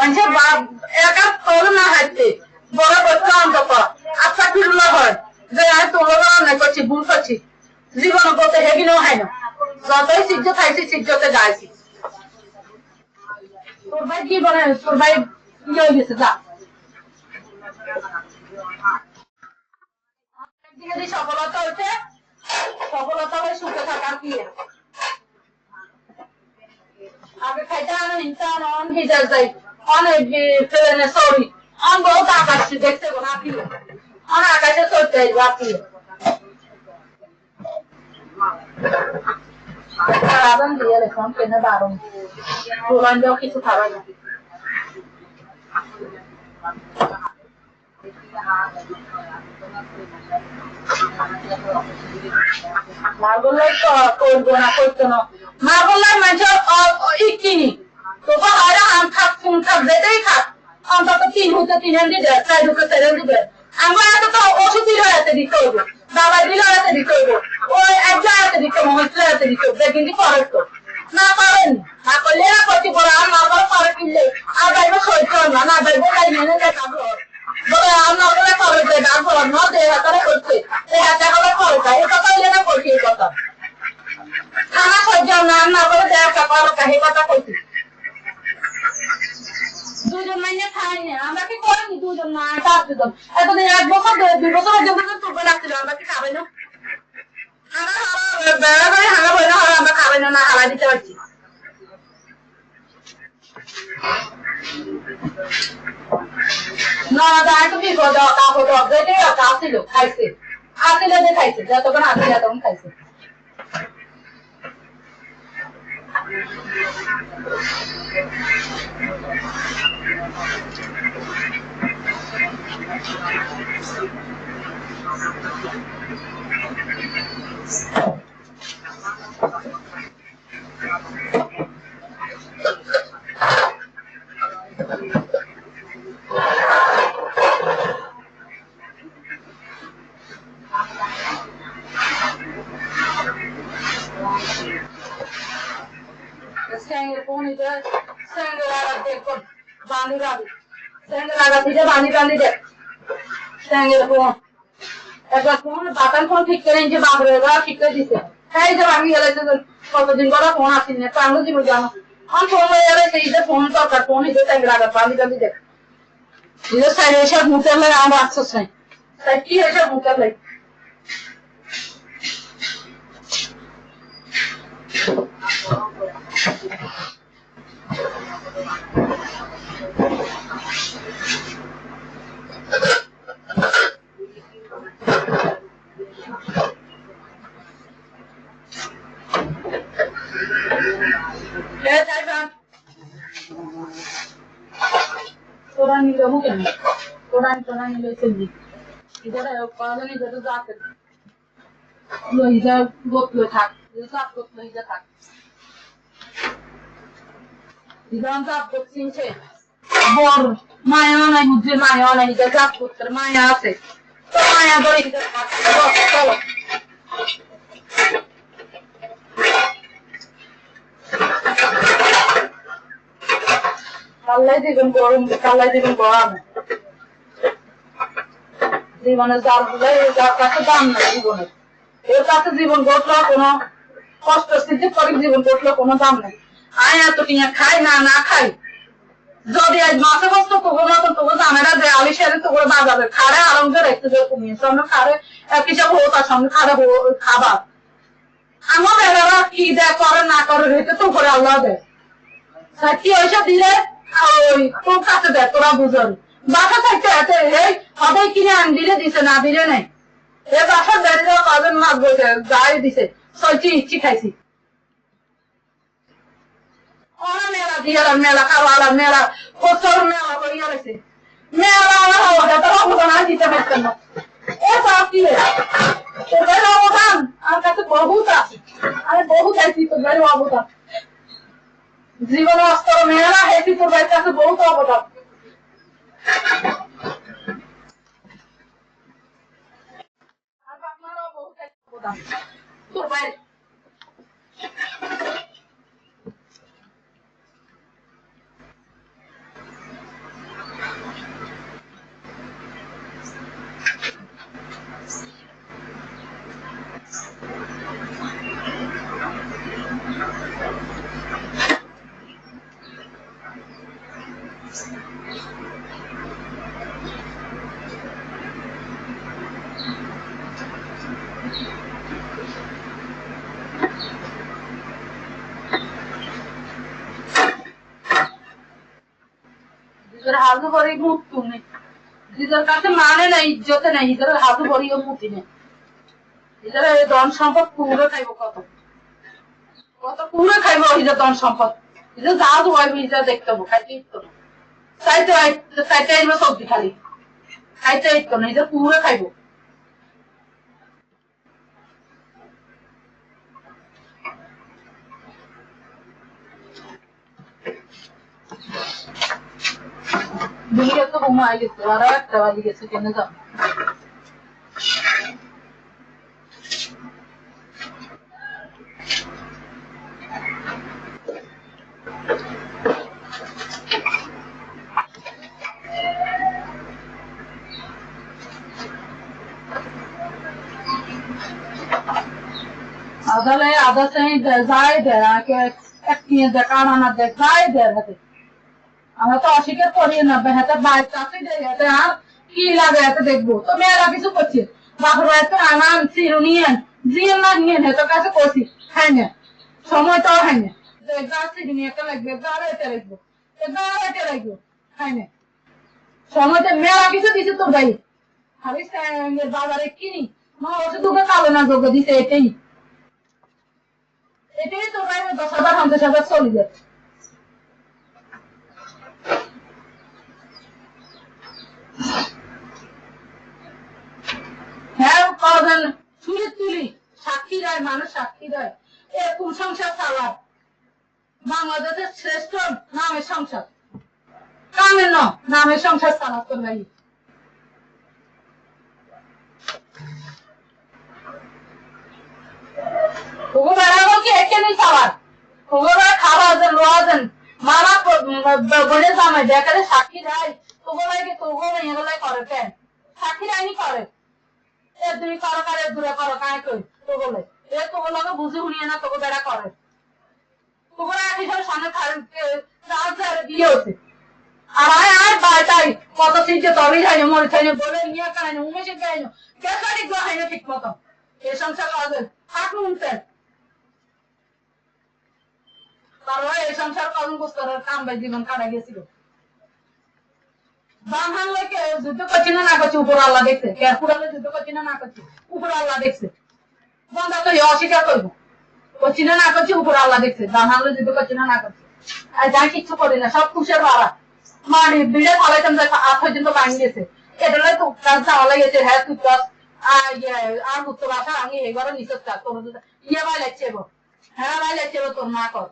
মানুষের একা ফল না হাঁটতে বড় করতে অন্তত আচ্ছা ফিরুল্লা হয় যে আমি তোমার অন্যায় করছি ভুল করছি জীবন করতে হেগিনেও হয় না যতই সিজ্জ খাইছি সিজ্জতে গাইছি তোর ভাই কি বলে তোর ভাই ইয়ে হয়ে গেছে যা যদি সফলতা হচ্ছে সফলতা হয়ে সুখে থাকার কি আগে খাইতে আনো ইনসান অন ভিজার যাই অনেক ট্রেনে সরি অন বহুত আকাশ দেখতে গো নাকি অন আকাশে চলতে যাই বাকি সারাদিন দিয়ে লেখাম কেনে দারুন দোকান যাও কিছু খাবার না মা বললে করবো না করতো না মা বললে মানুষের ইকিনি তোকে হয়তো আম খাক ফুল খাক যেতেই খাক অন্তত 3 হতে 3 হেন দিবে 4 হতে 4 হেন দিবে আমরা এত তো ওষুধ দিলে হাতে দিতে হইব দাবাই দিলে হাতে দিতে হইব ওই একজন হাতে দিতে মহিলা হাতে দিতে হবে কিন্তু খরচ তো না পারেন না করলে না করতে পারে আর না করে পারে কিনলে আর বাইরে সইতে না না বাইরে গাই মেনে যায় কাজ বলে আমরা বলে খরচ দেয় না ঘর না দেয় হাতারে করছে এই হাতে করে খরচ হয় এটা পাইলে না করছি এই কথা খানা সহ্য না না বলে দেয় কাপড় কাহি কথা করছি দুজন মাইনে খাইনি আমরা কি করিনি দুজন না চার দুজন এতদিন 1 বছর 2 বছর পর্যন্ত তুলবে লাগছিল আমরা কি খাবে না বেড়া করে হাঙ্গা বই না আমরা খাবে না হারা দিতে পারছি না দাঁড় তো বিপদ কাপড় অবজাইতে আসছিল খাইছে আসছিল যে খাইছে যতক্ষণ আসছিল তখন খাইছে বাতান ফোন ঠিক করে যে বাবরে ঠিক করে দিছে এই যে ভাঙি গেলে কতদিন পরে ফোন আসেন না আমি দিব জানো আমার ফোন হয়ে গেলে সেই যে ফোন দরকার ফোন হিসেবে ট্যাঙ্গে লাগা বাঁধি বাঁধি দেখ নিজের সাইডে এসব মুখের লাগে আমার আফসোস নাই তাই কি এসব মুখের লাগে তোরা নিলে মুখে না তোরা নিলে চলবি ইধারে পালানি যেতে যাতে লইজা গোতলে থাক সাপ গোতলে ইজা থাক ইদান সাপ গোতছিনছে বড় মায়া নাই বুঝে মায়া নাই ইজা সাপ গোতলে মায়া আছে তো মায়া ধরে ইজা থাক চলো কাল্লাই দিবেন গরম কাল্লাই দিবেন গরম জীবনে যার কাছে দাম নাই জীবনের এর কাছে জীবন গড়লো কোনো কষ্ট স্থিতি করে জীবন গড়লো কোনো দাম নেই আয় এত টিয়া খাই না না খাই যদি আজ মাসে বস্তু তবু মতো তবু জামেরা যে আলিশারে তবু বাজাবে খারে আরাম করে একটু কমিয়ে সামনে খারে হিসাব হো তার সঙ্গে খারে খাবার আমার বেড়ারা কি দেয় করে না করে রেখে তো করে আল্লাহ দেয় কি ওইসব দিলে ওই তোর কাছে দেয় তোরা বুঝল বাসা থাকতে আছে এই সবাই কিনে আন দিলে দিছে না দিলে নাই এ বাসার বেড়ে কজন মাছ বসে যাই দিছে 6টি ইচ্ছি খাইছি ওরা মেলা দিয়ে মেলা খাওয়া মেলা প্রচুর মেলা করিয়া রয়েছে মেলা হওয়া তোর অবদান আর দিতে পারতেন না এ সব কি তোদের অবদান আমার কাছে বহুত আছে আমি বহু চাইছি তোদের অবদান জীবন অস্তর মেলা হেঁটে তোর বাড়ির কাছে বহুত অবদান তোর বাইরে हाजू भरी मुख तुमने जिधर काছে মানে না ইজ্জতে নাই ইধর হাজু ভরিও মুতি নেই ইধর ধন সম্পদ পুরো খাইবো কত কত পুরো খাইবো ইধর ধন সম্পদ ইধর যা দুয়াই ইধর দেখতে হবে খাইতে তো চাইতে আইবো সবজি খালি খাইতে তো না ইধর পুরো খাইবো দুনিয়া তো ঘুমাই গেছে আর একটা বাজি গেছে কেন যাও আদালে আদা সেই যায় দেয় আগে এক নিয়ে দেখানো না দেখায় দেয় আমরা তো অস্বীকার করি না হাতে বাইক চাকরি দেয় হাতে আর কি লাগে হাতে দেখবো তো মেয়েরা কিছু করছে বাপরা এত আনান চিরুনিয়েন জিয়ে না নিয়ে হেতো কাছে করছি হ্যাঁ না সময় তো হ্যাঁ না গাছ চিরুনি একটা লাগবে গাড়ে এটা লাগবো গাড়ে এটা লাগবো হ্যাঁ না সময়তে মেয়েরা কিছু দিছে তো ভাই খালি বাজারে কিনি মা ওষুধ দুটো কালো না যোগ্য দিছে এটাই এটাই তো ভাই 10,000 50,000 চলে যাচ্ছে হ্যাঁ কবেন ছুরি তুলি সাক্ষী দেয় মানুষ সাক্ষী দেয় এরকম সংসার চালা বাংলাদেশের শ্রেষ্ঠ নামের সংসার কামের নামের সংসার চালাতে ভাই ওগো বেড়াবো কি একে নেই খাবার ওগো খাবার দেন লোয়া দেন মারা বলে জামাই দেখালে সাক্ষী দেয় তোগো লাগে তোগো এগুলাই করে কেন সাক্ষী দেয়নি করে তুমি করো কারে দূরে করো কায় কই তো বলে এ তো বলে বুঝে শুনিয়ে না তোকে বেড়া করে তোকে এক হিসাবে সামনে রাজারে বিয়ে হচ্ছে আর আয় বাড়িটাই কত সিটে তবেই যাই মরে চাইনি বলে নিয়ে কাহিনি উমেশে গাইনি কেসারি গো হয় না ঠিক মতো এ সংসার কাজে থাক নুনতে তারপরে এই সংসার কর্ম বুঝতে কাম বাই জীবন কাটা গেছিল বাম হামলাকে যুদ্ধ করছি না করছি উপর আল্লাহ দেখছে কেরপুরালে যুদ্ধ করছি না করছি উপর আল্লাহ দেখছে বন্ধা তো অস্বীকার করবো করছি না করছি উপর আল্লাহ দেখছে বাম হামলে যুদ্ধ করছি না করছি আর যা কিচ্ছু করি না সব খুশের বাড়া মারি বিড়ে ফালাইতাম আট পর্যন্ত ভাঙি গেছে এটা তো কাজ চাওয়া লাগেছে হ্যাঁ তুই আর উত্তর আসা আমি এবারও নিষেধ কাজ তোর ইয়ে ভাই লাগছে গো হ্যাঁ ভাই লাগছে গো তোর মা কর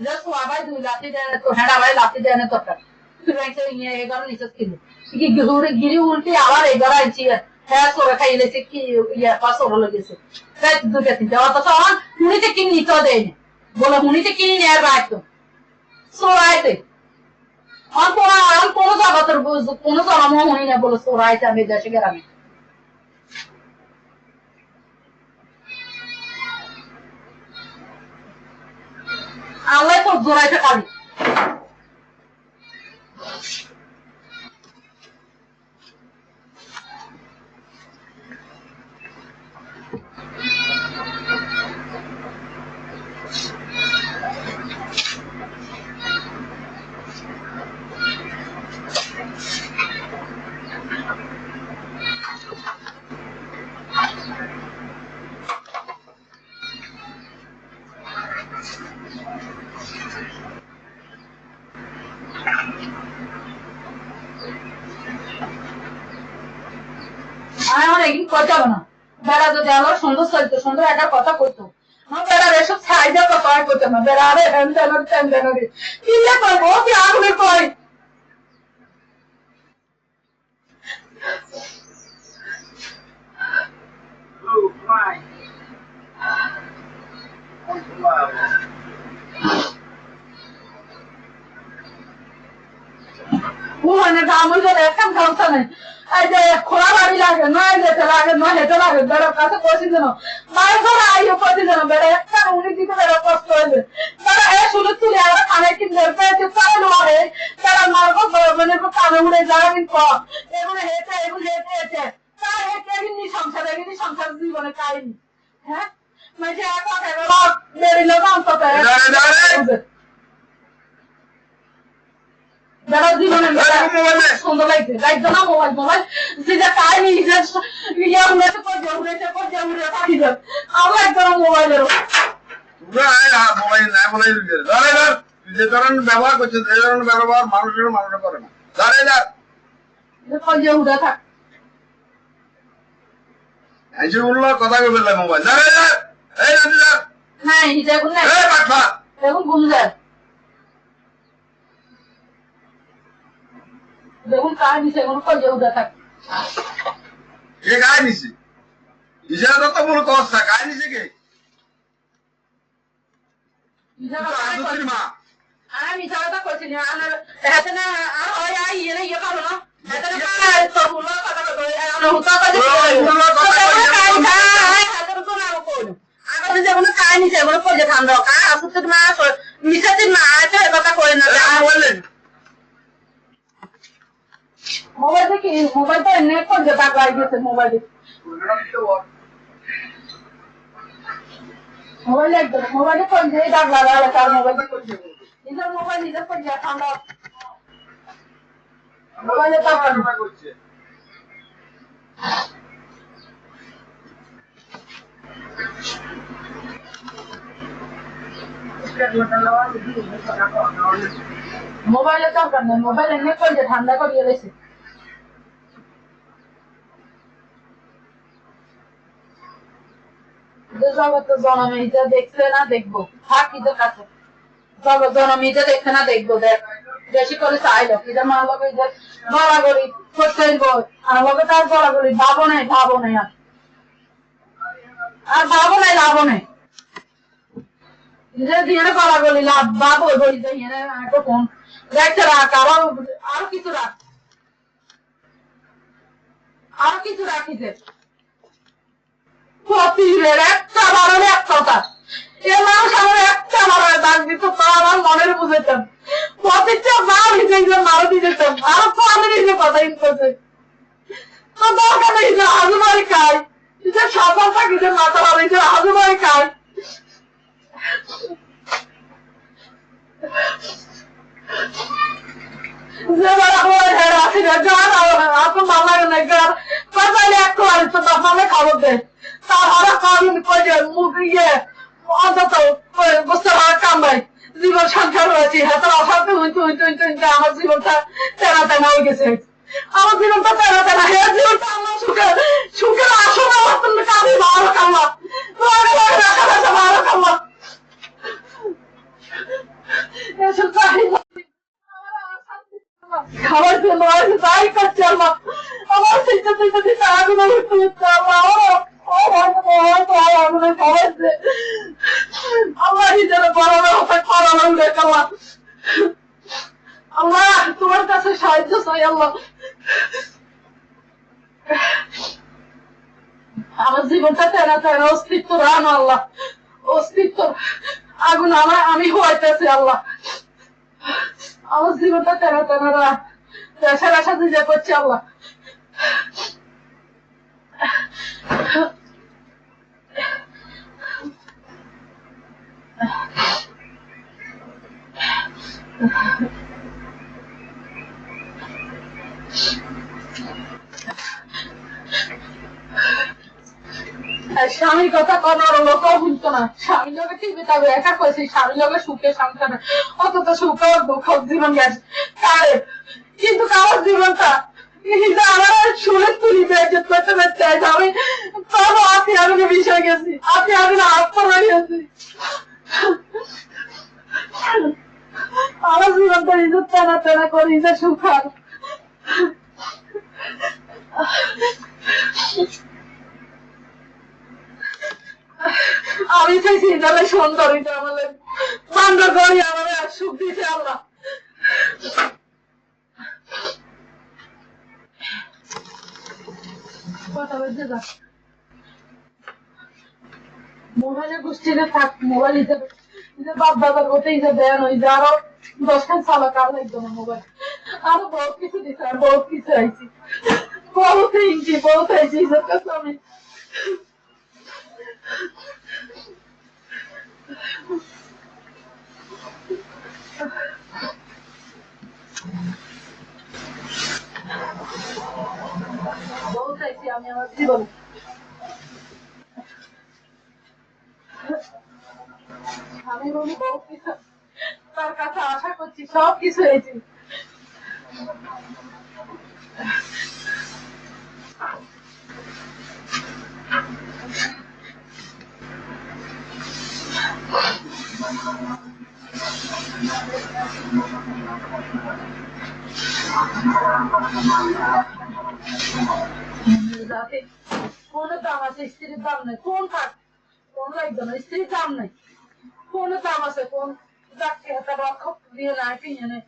যে সোয়া ভাই 2 লাঠি দেয় তো হ্যাঁ ভাই লাঠি দেয় না তোর গিরি উল্টি আবার এগারো আনছি হ্যাঁ সোরা খাইলেছে কি ইয়া পাঁচ লেগেছে দুটা তিনটা অথচ আমার হুনিতে কিনে নিতে দেয়নি বলে হুনিতে কিনে নেয় একদম সোরাইতে কোনো যাবা তোর কোনো জমামো হুনি না বলে সোরাইতে আমি দেশে গ্রামে আল্লাহ তোর জোড়াইতে খাবি আমার একদিন কথা না বেড়া যদি আমার সুন্দর চলতো সুন্দর একটা কথা করতো আমার বেড়ার এসব ছাই দেওয়া কথা করতো না বেড়া আরে হ্যান তেন কিনলে করবো কি আগুনে কয় ওখানে দাম হয়ে গেলে একদম খাওয়া নেই এই যে খোলা বাড়ি লাগে নয় যেতে লাগে নয় হেঁটে লাগে বেড়ার কাছে বসি যেন মায়ের ঘরে আইও করছি যেন বেড়ে একটা উনি দিতে বেড়ে কষ্ট হয়েছে তারা এ শুনে তুলে আবার খানে কিনতে পেয়েছে তারা নয় তারা মারবো মানে কানে উড়ে যাবেন কম এগুলো হেঁটে হেঁটে তারা এগিনি সংসার জীবনে কাহিনী হ্যাঁ মানে একা বেরিল অন্তত বেড়া জীবনে সুন্দর লাগছে লাগছে না মোবাইল যেটা কাহিনী পাখি যান আমরা একদম মোবাইলের মোবাইল না বলে যে ধরনের ব্যবহার করছে এই ধরনের ব্যবহার মানুষের করে না উঠে থাক আইসে বললো কথা কে বললাম মোবাইল হ্যাঁ হিসাব এখন ঘুম যায় দেখুন কাহিনী সেগুলো কয়ে উঠে থাক কে গায়ে নিছে হিসাব তো মূল কথা গায়ে নিছে কে মা আমি মিশাটা করছি না হাতে না আর ইয়ে করো না হাতে না তো বলো কথা বলো হুতা কাজে যেগুলো কাহিনী সেগুলো করে ঠান্ডা আসতে মা মিশাতে না আছে কথা করে না বললেন মোবাইল দেখি মোবাইল তো নেট করছে দাগ লাগিয়ে গেছে মোবাইলে মোবাইল একদম মোবাইলে করছে দাগ লাগালে তার মোবাইল করছে নিজের মোবাইল নিজের করছে ঠান্ডা মোবাইলে দাগ করছে মোবাইলে দরকার নেই মোবাইলে নেট করছে ঠান্ডা করিয়ে গেছে জগৎ জনমিটা দেখছে না দেখবো থাকিদের কাছে জগৎ জনমিটা দেখছে না দেখবো দেখ বেশি করে চাইলো কিদের মার লগে গড়াগড়ি করতে আর লগে তার গড়াগড়ি ভাবো নাই আর ভাবো নাই লাভও নেই যে দিয়ে গড়াগড়ি লাভ ভাবো বলি যে ফোন দেখছে রাখ আরো কিছু রাখিছে প্রতিদিনের একটা বারণে এক কথা এ মানুষ আমার একটা বারণে দাগ দিত তা আমার মনের বুঝেতাম প্রতিটা বার হিসেবে মারো দিতেতাম আর তো আমি নিজে কথা করছে তো দরকার নেই যে আজুবাড়ি খাই যে সফল থাকি যে মাথা বাড়ি যে আজুবাড়ি খাই যে আমার হের আছে গান আপনার মামলা নেই গান পাইলে এক করে তো মামলা খবর দেয় তারা কারণ করে মুখ ইয়ে অন্তত বুঝতে পারার কাম নাই জীবন সংখ্যা রয়েছে হাতের অশান্তি হইতে আমার জীবনটা তেনা হয়ে গেছে আমার জীবনটা তেনা হে জীবনটা আমার সুখের আসলে আমার তুমি কাঁদি ভালো কামলা রাখা রাখা ভালো কামলা এসব খাবার জন্য তাই করছে আমার চিন্তা আগুন আল্লাহ হিসেবে করানো দেখাল্লাহ আল্লাহ তোমার কাছে সাহায্য চাই আল্লাহ আমার জীবনটা তেনা অস্তিত্ব রানো আল্লাহ অস্তিত্ব আগুন আমি হওয়াইতেছি আল্লাহ আমার জীবনটা তেনা দেশের আশা দিতে করছি আল্লাহ স্বামীর কথা কনার লোক বুঝতো না স্বামীর লোকে টিভি তবে একা করেছে স্বামীর লোকে সুখে সংসারে অতটা সুখ দুঃখ জীবন গেছে কারে কিন্তু কারোর জীবনটা আমার শুনে তুলি বেজত করতে পারতে আমি তবে আপনি আমি বিষয় গেছি আপনি আমি আত্মরা গেছি আমার জীবনটা নিজের তেনা করি যে সুখার আমি চাইছি যারা সুন্দরীটা আমাদের বান্ধ করি আমাদের সুখ দিতে আল্লাহ কথা বলতে যা মোবাইলে গোষ্ঠীতে থাক মোবাইল হিসেবে বাপ দাদার হতে হিসেবে দেন ওই যে আরো 10 খান সালা কাল লাগতো না মোবাইল আরো বহুত কিছু দিচ্ছে আর বহুত কিছু আইছি বহুত আইছি হিসেব করতে আমি বহুত আইছি আমি আমার জীবনে আমি বলি বহুত কিছু তার কাছে আশা করছি সব কিছু হয়েছে কোনো দাম আছে স্ত্রীর দাম নেই কোন থাক কোন লাগবে না স্ত্রীর দাম নেই কোন দাম আছে কোন যাকে একটা রক্ষক দিয়ে নাই কিনে নেই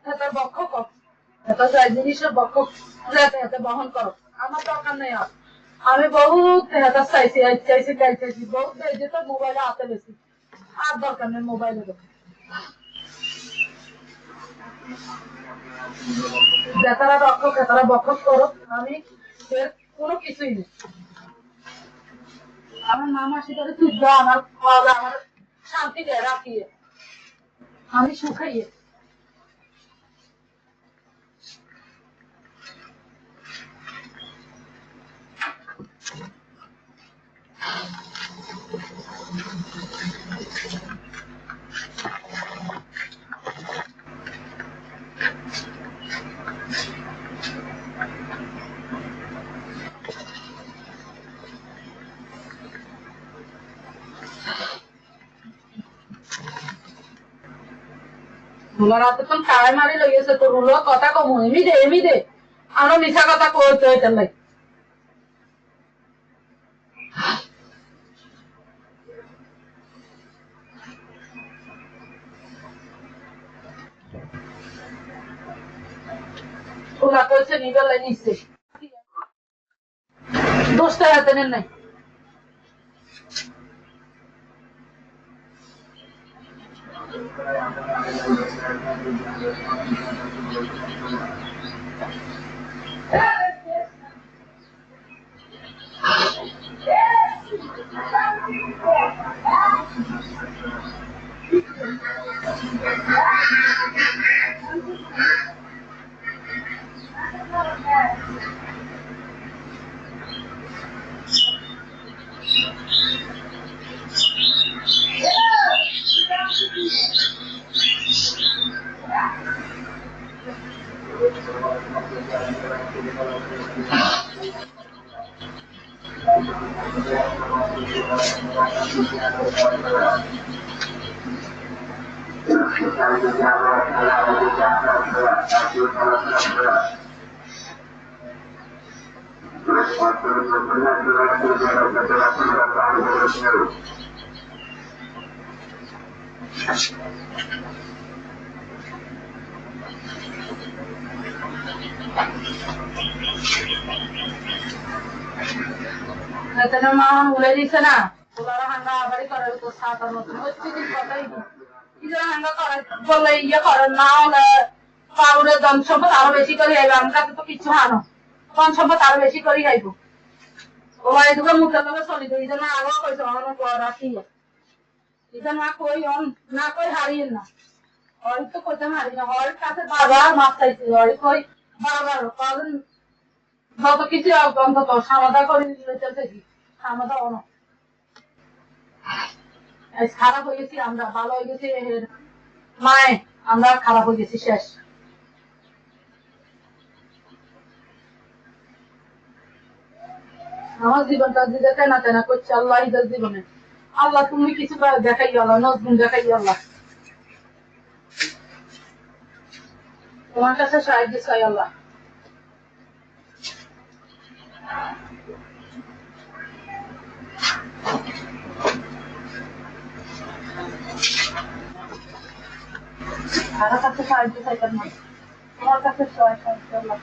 একটা বক্ষক এটা যাই জিনিসের বক্ষক যাতে হাতে বহন করো আমার দরকার নেই আর আমি বহুত হাতে চাইছি বহুত যে তো মোবাইলে হাতে বেশি আর দরকার নেই মোবাইলে যাতারা রক্ষক তারা বক্ষক করো আমি কোনো কিছুই নেই আমার মামা সেটারে তুই যা আমার খাওয়া আমার শান্তি দেয় রাখিয়ে আমি সুখাইয়ে রাতে তো খাওয়াই মারি লইয়েছে তো রুলো কথা কম এমি দে আরো মিশা কথা কইতে হইতে লাগে ওলা কইছে নিগলে নিছে দোষটা হাতে নেন নাই মা বলে দিছে না ওরা হাঙ্গা আবারই করে তো সাতার মতন হচ্ছে কি কথাই কি হাঙ্গা করে বলে ইয়ে করেন না হলে পাউরের ধন সম্পদ আরো বেশি করে খাইবে আমার কাছে তো কিছু হানো ধন সম্পদ আরো বেশি করে খাইব ওরা এদিকে মুখের লগে চলি তো এই জন্য আরো কইছে অনেক করা কি এটা না কই না কই হারিয়েন না ওই তো কইতে হারি না ওর কাছে বারবার মাপ চাইছে ওই কই বারবার কারণ যত কিছু অন্তত সমাধা করে চলতেছি সমাধা অনেক খারাপ হয়ে গেছি আমরা ভালো হয়ে গেছি মায়ে আমরা খারাপ হয়ে গেছি শেষ আমার জীবনটা যে তেনা তেনা করছে আল্লাহ ঈদের জীবনে আল্লাহ তুমি কিছু দেখাই আল্লাহ নজরুল দেখাই আল্লাহ তোমার কাছে সাহায্য চাই আল্লাহ কারো কাছে সাহায্য চাইতাম না তোমার কাছে সাহায্য আল্লাহ